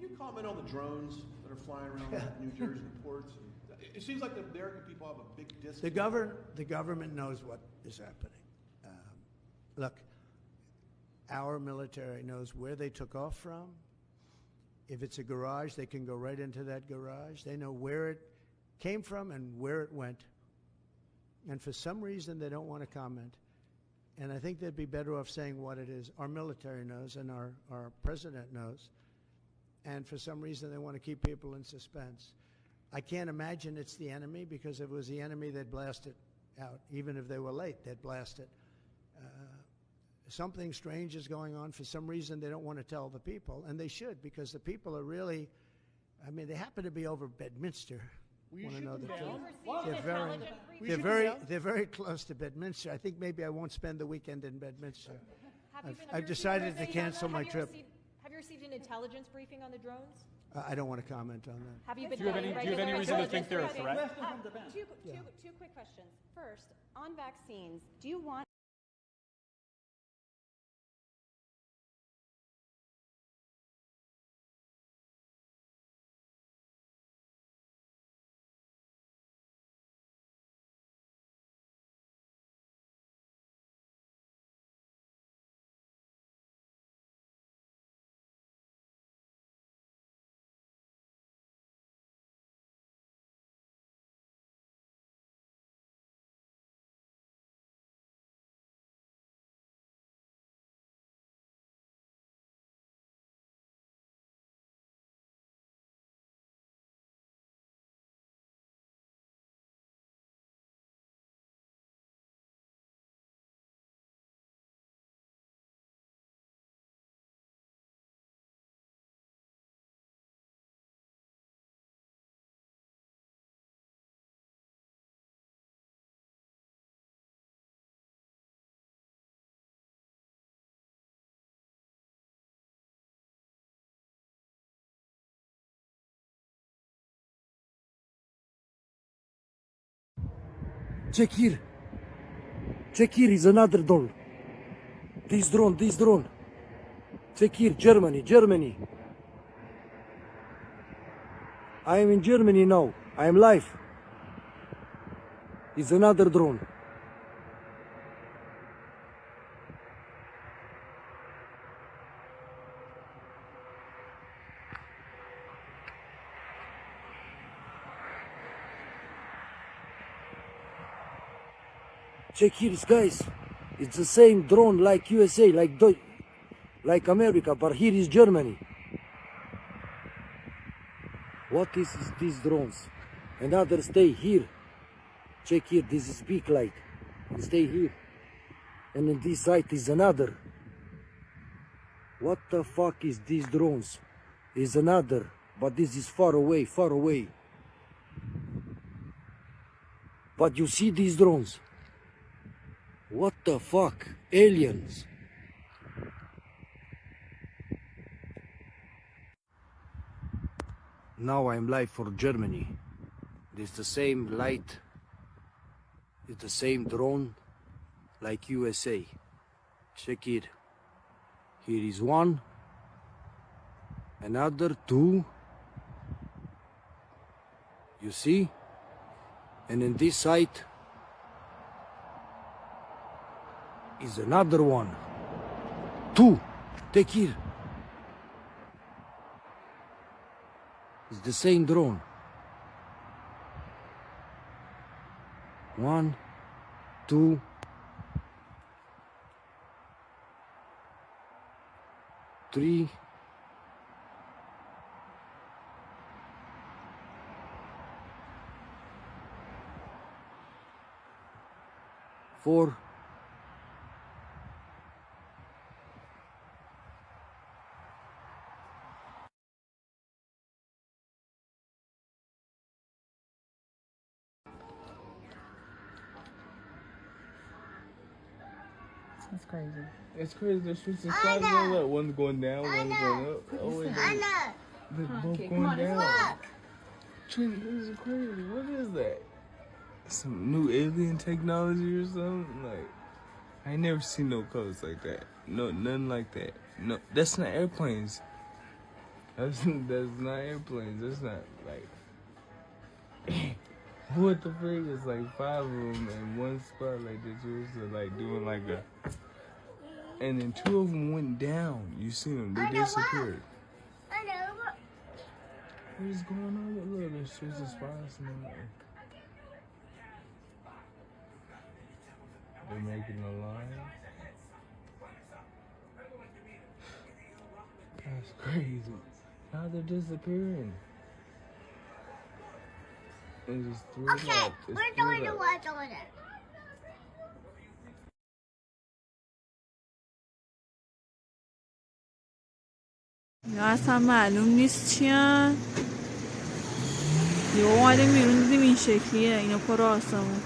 Can you comment on the drones that are flying around New Jersey, the ports? It seems like the American people have a big disconnect. The government knows what is happening. Look, our military knows where they took off from. If it's a garage, they can go right into that garage. They know where it came from and where it went. And for some reason, they don't want to comment. And I think they'd be better off saying what it is. Our military knows and our president knows. And for some reason, they want to keep people in suspense. I can't imagine it's the enemy, because if it was the enemy, they'd blast it out. Even if they were late, they'd blast it. Something strange is going on. For some reason, they don't want to tell the people, and they should, because the people are really, I mean, they happen to be over Bedminster. Want to know the truth? They're very close to Bedminster. I think maybe I won't spend the weekend in Bedminster. I've decided to cancel my trip. Have you received an intelligence briefing on the drones? I don't want to comment on that. Have you been? Do you have any reason to think they're a threat? Two quick questions. First, on vaccines, do you want Check here. Check here is another drone. This drone. Check here, Germany. I am in Germany now. I am live. It's another drone. Check here, guys. It's the same drone like USA, like America, but here is Germany. What is these drones? Another stay here. Check here, this is big light. Stay here. And on this side is another. What the fuck is these drones? Is another, but this is far away. But you see these drones? What the fuck? Aliens. Now I'm live for Germany. It's the same light. It's the same drone like USA. Check it. Here is one. Another two. You see? And in this side is another one. Two. Take here. It's the same drone. One, two, three, four, That's crazy. It's crazy. They're switching sides. Look, one's going down, one's going up. Oh, wait, they're both going down. Trinity, this is crazy. What is that? Some new alien technology or something? Like, I ain't never seen no colors like that. No, nothing like that. No, that's not airplanes. That's not airplanes. That's not like. What the freak? It's like 5 of them in one spot like this. Was like doing like a. And then 2 of them went down. You see them? They disappeared. What is going on with little? There's just a spies in there. They're making a line. That's crazy. How they're disappearing. It's just 3 Okay, left. It's we're 3 going to left. watch order. اینا اصلا معلوم نیست چیان. یه اومدیم بیرون دیدیم این شکلیه. اینا پر آسمون.